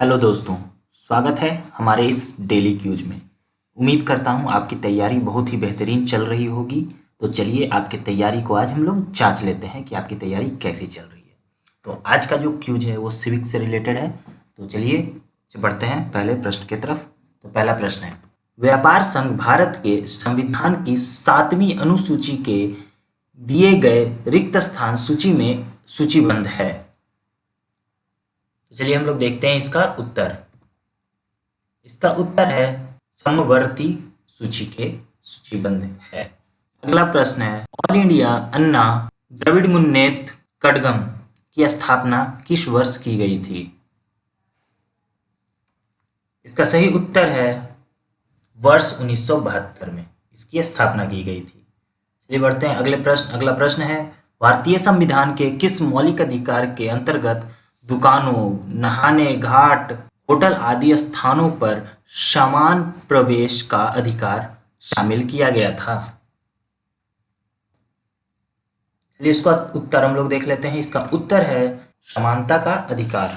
Hello दोस्तों, स्वागत है हमारे इस डेली क्यूज में। उम्मीद करता हूँ आपकी तैयारी बहुत ही बेहतरीन चल रही होगी। तो चलिए आपकी तैयारी को आज हम लोग जांच लेते हैं कि आपकी तैयारी कैसी चल रही है। तो आज का जो क्यूज है वो सिविक से रिलेटेड है। तो चलिए बढ़ते हैं पहले प्रश्न की तरफ। तो पहला प्रश्न है, व्यापार संघ भारत के संविधान की 7वीं अनुसूची के दिए गए रिक्त स्थान सूची में सूचीबद्ध है। तो चलिए हम लोग देखते हैं इसका उत्तर। इसका उत्तर है समवर्ती सूची के सूचीबद्ध है। अगला प्रश्न है, ऑल इंडिया अन्ना द्रविड़ मुन्नेत्र कड़गम की स्थापना किस वर्ष की गई थी? इसका सही उत्तर है वर्ष 1972 में इसकी स्थापना की गई थी। चलिए बढ़ते हैं अगले प्रश्न। अगला प्रश्न है, भारतीय संविधान के किस मौलिक अधिकार के अंतर्गत दुकानों, नहाने घाट, होटल आदि स्थानों पर समान प्रवेश का अधिकार शामिल किया गया था? चलिए इसका उत्तर हम लोग देख लेते हैं। इसका उत्तर है समानता का अधिकार।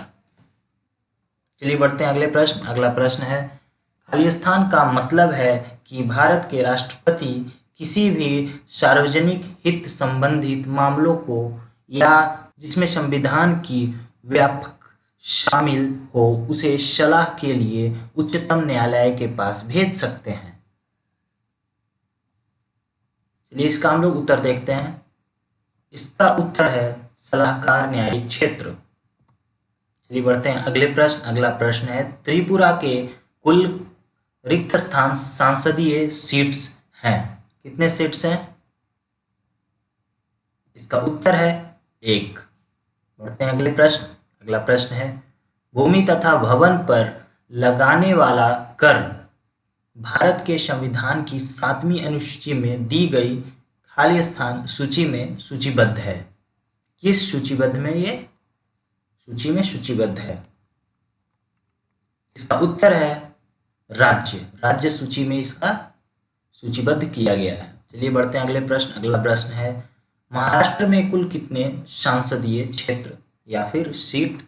चलिए बढ़ते हैं अगले प्रश्न। अगला प्रश्न है, खालिस्तान का मतलब है कि भारत के राष्ट्रपति किसी भी सार्वजनिक हित संबंधित मामलों को या जिसमें संविधान की व्यापक शामिल हो उसे सलाह के लिए उच्चतम न्यायालय के पास भेज सकते हैं। चलिए इसका हम लोग उत्तर देखते हैं। इसका उत्तर है सलाहकार न्यायिक क्षेत्र। चलिए बढ़ते हैं अगले प्रश्न। अगला प्रश्न है, त्रिपुरा के कुल रिक्त स्थान सांसदीय सीट्स हैं। कितने सीट्स हैं? इसका उत्तर है 1। बढ़ते हैं अगले प्रश्न। अगला प्रश्न है, भूमि तथा भवन पर लगाने वाला कर भारत के संविधान की 7वीं अनुसूची में दी गई खाली स्थान सूची में सूचीबद्ध है। किस सूचीबद्ध में ये सूची में सूचीबद्ध है? इसका उत्तर है राज्य सूची में इसका सूचीबद्ध किया गया है। चलिए बढ़ते हैं अगले प्रश्न। अगला प्रश्न है, महाराष्ट्र में कुल कितने संसदीय क्षेत्र या फिर सीट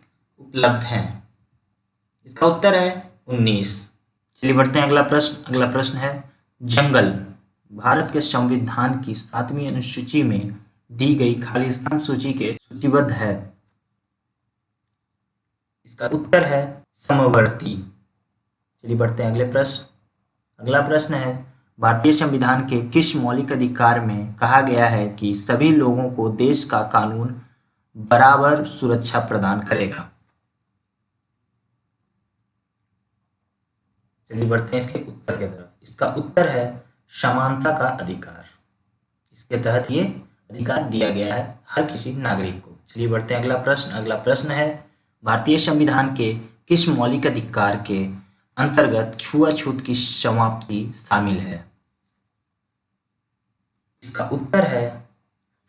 उपलब्ध हैं? इसका उत्तर है 19। चलिए बढ़ते हैं अगला प्रश्न। अगला प्रश्न है, जंगल भारत के संविधान की 7वीं अनुसूची में दी गई खालिस्तान सूची के सूचीबद्ध है। इसका उत्तर है समवर्ती। चलिए बढ़ते हैं अगले प्रश्न। अगला प्रश्न है, भारतीय संविधान के किस मौलिक अधिकार में कहा गया है कि सभी लोगों को देश का कानून बराबर सुरक्षा प्रदान करेगा? चलिए बढ़ते हैं इसके उत्तर की तरफ। इसका उत्तर है समानता का अधिकार। इसके तहत ये अधिकार दिया गया है हर किसी नागरिक को। चलिए बढ़ते हैं अगला प्रश्न। अगला प्रश्न है, भारतीय संविधान के किस मौलिक अधिकार के अंतर्गत छुआछूत की समाप्ति शामिल है? इसका उत्तर है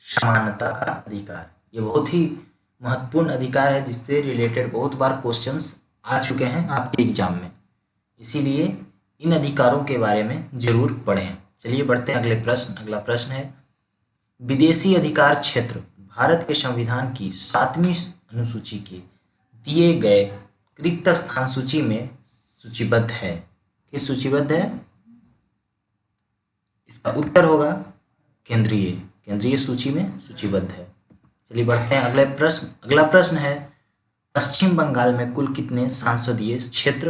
समानता का अधिकार। ये बहुत ही महत्वपूर्ण अधिकार है जिससे रिलेटेड बहुत बार क्वेश्चंस आ चुके हैं आपके एग्जाम में, इसीलिए इन अधिकारों के बारे में जरूर पढ़ें। चलिए बढ़ते हैं अगले प्रश्न। अगला प्रश्न है, विदेशी अधिकार क्षेत्र भारत के संविधान की 7वीं अनुसूची के दिए गए रिक्त स्थान सूची में सूचीबद्ध है। किस सूचीबद्ध है? इसका उत्तर होगा केंद्रीय सूची में सूचीबद्ध है। चलिए बढ़ते हैं अगले प्रश्न। अगला प्रश्न है, पश्चिम बंगाल में कुल कितने संसदीय क्षेत्र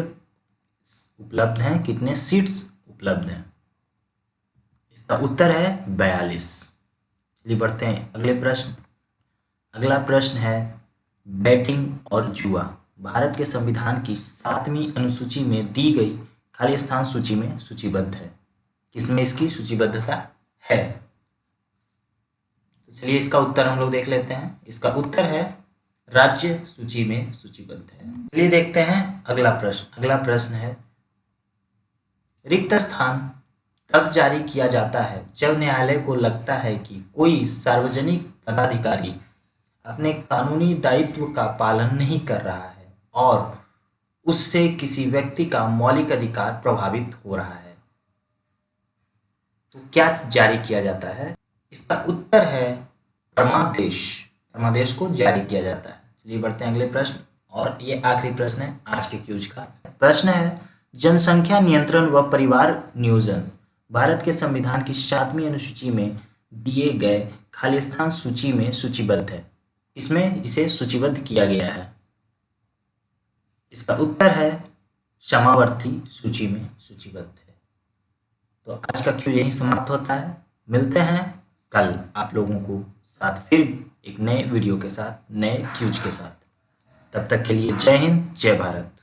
उपलब्ध हैं? कितने सीट्स उपलब्ध हैं? इसका उत्तर है 42। चलिए बढ़ते हैं अगले प्रश्न। अगला प्रश्न है, बैटिंग और जुआ भारत के संविधान की 7वीं अनुसूची में दी गई खाली स्थान सूची में सूचीबद्ध है। किसमें इसकी सूचीबद्धता है? तो चलिए इसका उत्तर हम लोग देख लेते हैं। इसका उत्तर है राज्य सूची में सूचीबद्ध है। चलिए देखते हैं अगला प्रश्न। अगला प्रश्न है, रिक्त स्थान तब जारी किया जाता है जब न्यायालय को लगता है कि कोई सार्वजनिक पदाधिकारी अपने कानूनी दायित्व का पालन नहीं कर रहा है और उससे किसी व्यक्ति का मौलिक अधिकार प्रभावित हो रहा है। तो क्या जारी किया जाता है? इसका उत्तर है परमादेश। परमादेश को जारी किया जाता है। चलिए बढ़ते हैं अगले प्रश्न। और ये आखिरी प्रश्न है आज के क्यूज का। प्रश्न है, जनसंख्या नियंत्रण व परिवार नियोजन भारत के संविधान की 7वीं अनुसूची में दिए गए खाली स्थान सूची में सूचीबद्ध है। इसमें इसे सूचीबद्ध किया गया है। इसका उत्तर है समावर्ती सूची में सूचीबद्ध है। तो आज का क्यूज यहीं समाप्त होता है। मिलते हैं कल आप लोगों को साथ फिर एक नए वीडियो के साथ, नए क्यूज के साथ। तब तक के लिए जय हिंद, जय भारत।